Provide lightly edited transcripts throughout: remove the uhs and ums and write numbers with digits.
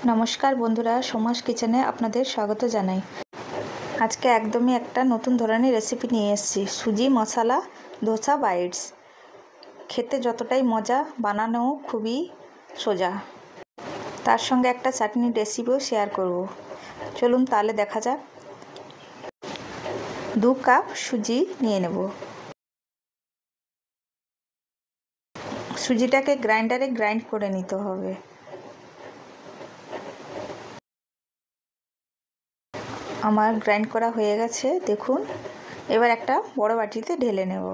নমস্কার বন্ধুরা, সোমাস কিচেনে আপনাদের স্বাগত জানাই। আজকে একদমই একটা নতুন ধরনের রেসিপি নিয়ে এসেছি, সুজি মশলা ধোসা বাইটস। খেতে যতটাই মজা, বানানোও খুবই সোজা। তার সঙ্গে একটা চাটনির রেসিপিও শেয়ার করব। চলুন তাহলে দেখা যাক। 2 কাপ সুজি নিয়ে নেব। সুজিটাকে গ্রাইন্ডারে গ্রাইন্ড করে নিতে হবে। আমার গ্রাইন্ড করা হয়ে গেছে, দেখুন। এবার একটা বড় বাটিতে ঢেলে নেব।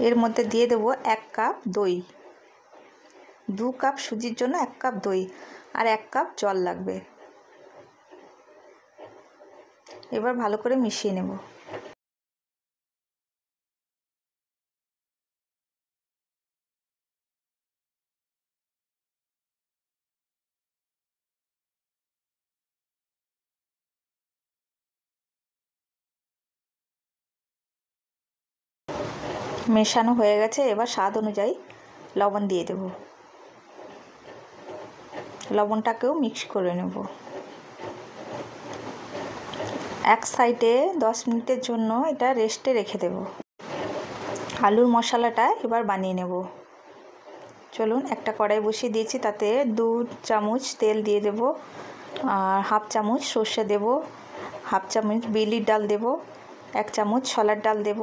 এর মধ্যে দিয়ে দেবো 1 কাপ দই। 2 কাপ সুজির জন্য 1 কাপ দই আর 1 কাপ জল লাগবে। এবার ভালো করে মিশিয়ে নেব। মেশানো হয়ে গেছে, এবার স্বাদ অনুযায়ী লবণ দিয়ে দেব। লবণটাকেও মিক্স করে নেব। এক সাইডে 10 মিনিটের জন্য এটা রেস্টে রেখে দেব। আলুর মশলাটা এবার বানিয়ে নেব। চলুন, একটা কড়াই বসিয়ে দিয়েছি, তাতে 2 চামচ তেল দিয়ে দেব, আর হাফ চামচ সর্ষে দেব, হাফ চামচ বিউলির ডাল দেব, 1 চামচ ছোলার ডাল দেব,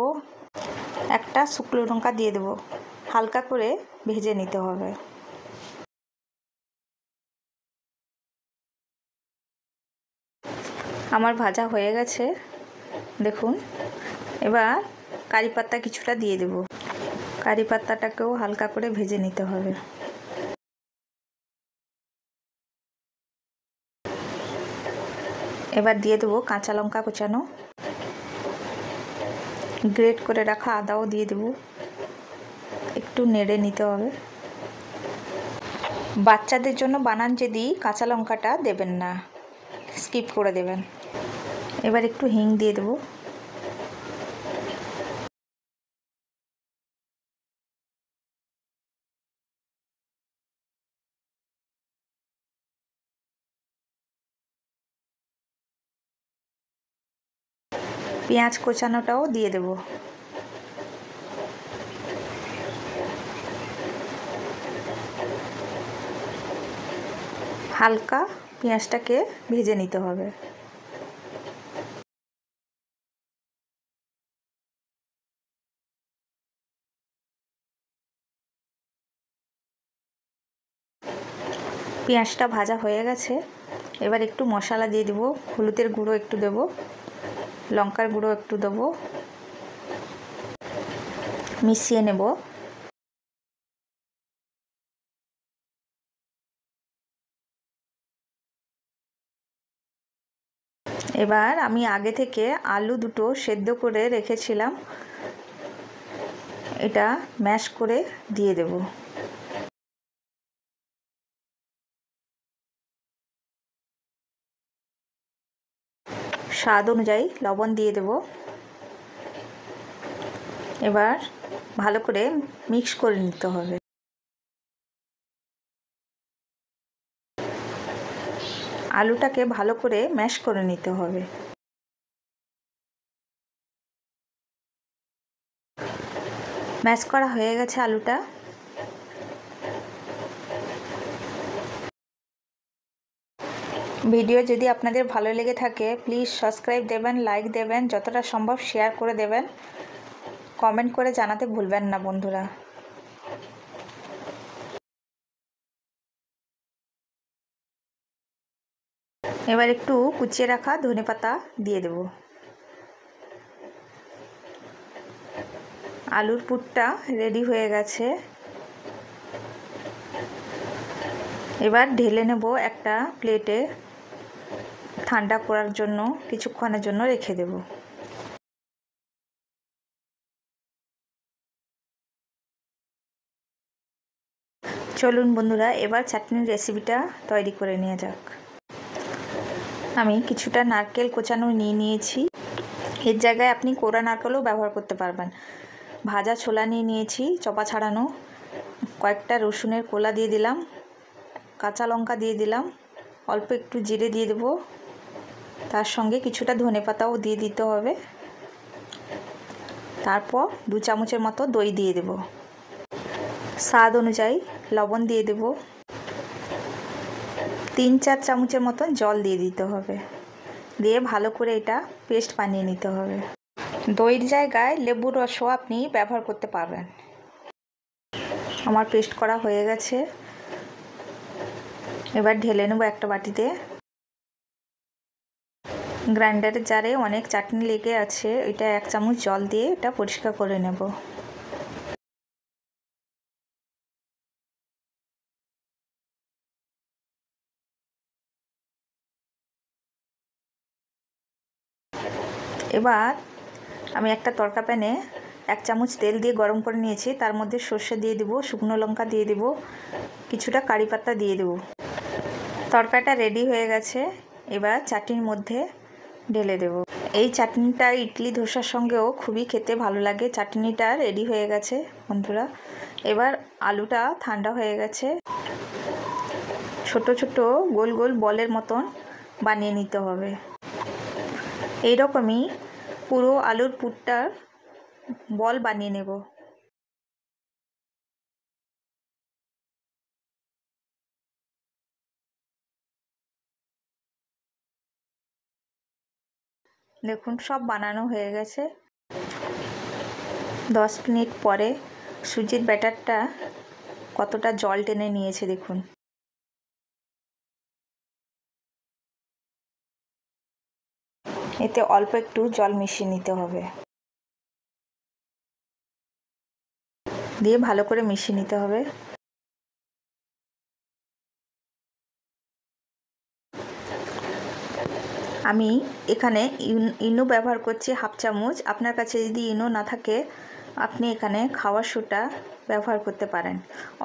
একটা শুকনো লঙ্কা দিয়ে দেব। হালকা করে ভেজে নিতে হবে। আমার ভাজা হয়ে গেছে, দেখুন। এবার কারি পাতা কিছুটা দিয়ে দেব। কারি পাতাটাকেও হালকা করে ভেজে নিতে হবে। এবার দিয়ে দেবো কাঁচা লঙ্কা কুচানো, গ্রেট করে রাখা আদাও দিয়ে দেব। একটু নেড়ে নিতে হবে। বাচ্চাদের জন্য বানান যদি কাঁচা লঙ্কাটা দেবেন না, স্কিপ করে দেবেন। এবার একটু হিং দিয়ে দেব। পেঁয়াজ কোচানোটাও দিয়ে দেব। হালকা পেঁয়াজটাকে ভেজে নিতে হবে। পেঁয়াজটা ভাজা হয়ে গেছে, এবার একটু মশলা দিয়ে দেবো। হলুদের গুঁড়ো একটু দেব, লঙ্কার গুঁড়ো একটু দেবো, মিশিয়ে নেব। এবার আমি আগে থেকে আলু দুটো সেদ্ধ করে রেখেছিলাম, এটা ম্যাশ করে দিয়ে দেব। স্বাদ অনুযায়ী লবণ দিয়ে দেব। এবার ভালো করে মিক্স করে নিতে হবে। আলুটাকে ভালো করে ম্যাশ করে নিতে হবে। ম্যাশ করা হয়ে গেছে আলুটা। ভিডিও যদি আপনাদের ভালো লেগে থাকে, প্লিজ সাবস্ক্রাইব দেবেন, লাইক দেবেন, যতটা সম্ভব শেয়ার করে দেবেন, কমেন্ট করে জানাতে ভুলবেন না বন্ধুরা। এবার একটু কুচিয়ে রাখা ধনেপাতা দিয়ে দেব। আলুর পুরটা রেডি হয়ে গেছে। এবার ঢেলে নেব একটা প্লেটে, ঠান্ডা করার জন্য কিছুক্ষণের জন্য রেখে দেব। চলুন বন্ধুরা, এবার চাটনির রেসিপিটা তৈরি করে নেওয়া যাক। আমি কিছুটা নারকেল কোচানো নিয়ে নিয়েছি। এর জায়গায় আপনি কোরা নারকেলও ব্যবহার করতে পারবেন। ভাজা ছোলা নিয়ে নিয়েছি, চপা ছাড়ানো। কয়েকটা রসুনের কোলা দিয়ে দিলাম, কাঁচা লঙ্কা দিয়ে দিলাম, অল্প একটু জিরে দিয়ে দেব, তার সঙ্গে কিছুটা ধনেপাতাও দিয়ে দিতে হবে। তারপর 2 চামচের মতো দই দিয়ে দেব, স্বাদ অনুযায়ী লবণ দিয়ে দেব, 3-4 চামচের মতো জল দিয়ে দিতে হবে, দিয়ে ভালো করে এটা পেস্ট বানিয়ে নিতে হবে। দইয়ের জায়গায় লেবুর রসও আপনি ব্যবহার করতে পারবেন। আমার পেস্ট করা হয়ে গেছে, এবার ঢেলে নেব একটা বাটিতে। গ্রাইন্ডারের জারে অনেক চাটনি লেগে আছে, এটা 1 চামচ জল দিয়ে এটা পরিষ্কার করে নেব। এবার আমি একটা তড়কা প্যানে 1 চামচ তেল দিয়ে গরম করে নিয়েছি, তার মধ্যে সর্ষে দিয়ে দেব, শুকনো লঙ্কা দিয়ে দেব, কিছুটা কারি পাতা দিয়ে দেব। তড়কাটা রেডি হয়ে গেছে, এবার চাটনির মধ্যে ঢেলে দেব। এই চাটনিটা ইডলি ধোসার সঙ্গেও খুবই খেতে ভালো লাগে। চাটনিটা রেডি হয়ে গেছে বন্ধুরা। এবার আলুটা ঠান্ডা হয়ে গেছে, ছোট ছোট গোল গোল বলের মতন বানিয়ে নিতে হবে। এই রকমই পুরো আলুর পুরটার বল বানিয়ে নেব। দেখুন সব বানানো হয়ে গেছে। 10 মিনিট পরে সুজির ব্যাটারটা কতটা জল টেনে নিয়েছে দেখুন। এতে অল্প একটু জল মিশিয়ে নিতে হবে, দিয়ে ভালো করে মিশিয়ে নিতে হবে। আমি এখানে ইনো ব্যবহার করছি 1/2 চামচ। আপনার কাছে যদি ইনো না থাকে আপনি এখানে খাওয়ার সোডা ব্যবহার করতে পারেন।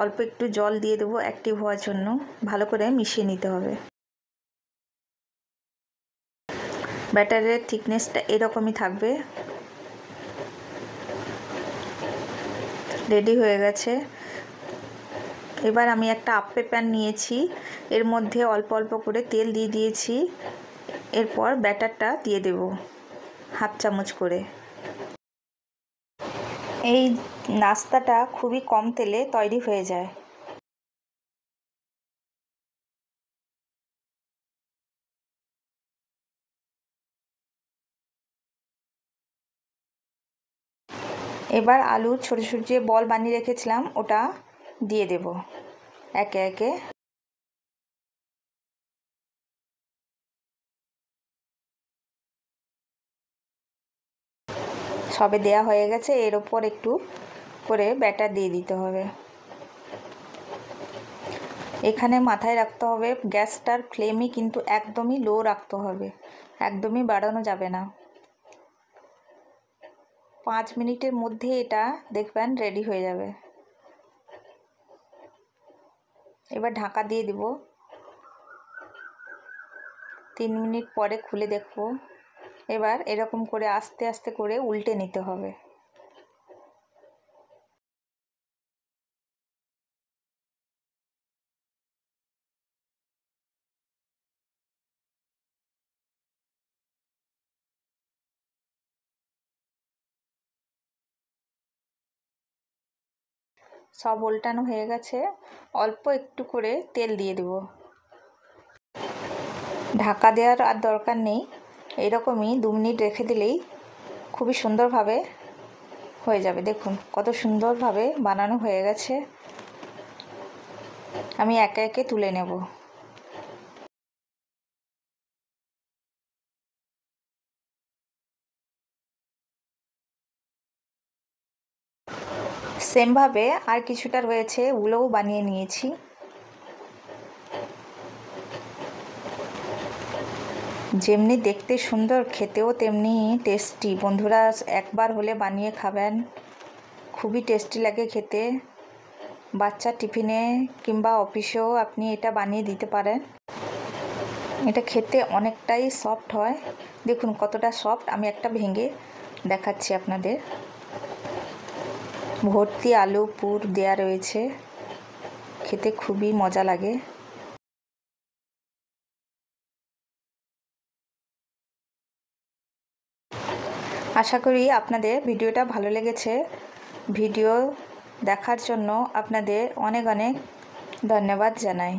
অল্প একটু জল দিয়ে দেবো অ্যাক্টিভ হওয়ার জন্য, ভালো করে মিশিয়ে নিতে হবে। ব্যাটারের থিকনেসটা এরকমই থাকবে। রেডি হয়ে গেছে। এবার আমি একটা আপ্পে প্যান নিয়েছি, এর মধ্যে অল্প অল্প করে তেল দিয়ে দিয়েছি। এরপর ব্যাটারটা দিয়ে দেব 1/2 চামচ করে। এই নাস্তাটা খুবই কম তেলে তৈরি হয়ে যায়। এবার আলুর ছোটো ছোটো যে বল বানিয়ে রেখেছিলাম ওটা দিয়ে দেব একে একে। সবে দেয়া হয়ে গেছে, এর ওপর একটু করে ব্যাটার দিয়ে দিতে হবে। এখানে মাথায় রাখতে হবে গ্যাসটার ফ্লেমই কিন্তু একদমই লো রাখতে হবে, একদমই বাড়ানো যাবে না। 5 মিনিটের মধ্যে এটা দেখবেন রেডি হয়ে যাবে। এবার ঢাকা দিয়ে দেব। 3 মিনিট পরে খুলে দেখব। এবার এরকম করে আস্তে আস্তে করে উল্টে নিতে হবে। সব উল্টানো হয়ে গেছে, অল্প একটু করে তেল দিয়ে দেব। ঢাকা দেওয়ার আর দরকার নেই, এরকমই 2 মিনিট রেখে দিলেই খুবই সুন্দরভাবে হয়ে যাবে। দেখুন কত সুন্দরভাবে বানানো হয়ে গেছে। আমি একে একে তুলে নেব। সেমভাবে আর কিছুটা রয়েছে, ওগুলোও বানিয়ে নিয়েছি। যেমনি দেখতে সুন্দর, খেতেও তেমনি টেস্টি। বন্ধুরা একবার হলে বানিয়ে খাবেন, খুবই টেস্টি লাগে খেতে। বাচ্চার টিফিনে কিংবা অফিসেও আপনি এটা বানিয়ে দিতে পারেন। এটা খেতে অনেকটাই সফট হয়, দেখুন কতটা সফট। আমি একটা ভেঙে দেখাচ্ছি আপনাদের। ভর্তি আলু পুর দেয়া রয়েছে, খেতে খুবই মজা লাগে। আশা করি আপনাদের ভিডিওটা ভালো লেগেছে। ভিডিও দেখার জন্য আপনাদের অনেক অনেক ধন্যবাদ জানাই।